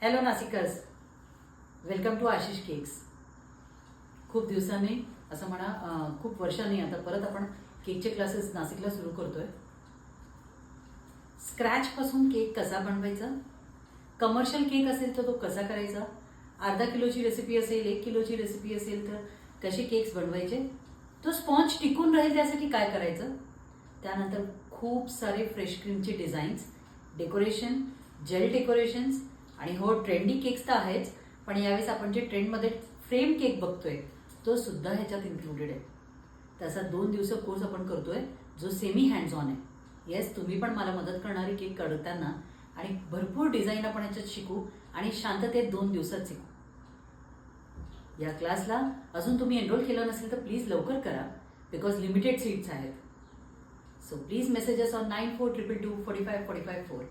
Hello नाशिकर्स, welcome to Ashish cakes. खूप दिवसांनी असं म्हणा, खूप वर्षांनी आता परत आपण केकचे क्लासेस नाशिकला सुरू करतोय. स्क्रॅचपासून केक कसा बनवायचा, कमर्शियल केक असेल तर तो कसा करायचा, अर्धा किलोची रेसिपी असेल, 1 किलोची रेसिपी असेल तर कसे केक्स बनवायचे, तो स्पॉन्ज टिकून राहील त्यासाठी काय करायचं, त्यानंतर खूप सारे फ्रेश क्रीमचे डिझाईन्स, डेकोरेशन, जेल डेकोरेशन्स आणि हो ट्रेंडी केक्स तर आहेच, पण यावेळेस आपण जे ट्रेंडमध्ये फ्रेम केक बघतोय तो सुद्धा ह्याच्यात इन्क्लुडेड आहे. त्याचा 2 दिवस कोर्स आपण करतोय जो सेमी हँड्स ऑन आहे. येस, तुम्ही पण मला मदत करणारी केक काढताना आणि भरपूर डिझाईन आपण याच्यात शिकू आणि शांततेत 2 दिवसात शिकू. या क्लासला अजून तुम्ही एनरोल केलं नसेल तर प्लीज लवकर करा, बिकॉज लिमिटेड सीट्स आहेत. So please messages on 9422245454.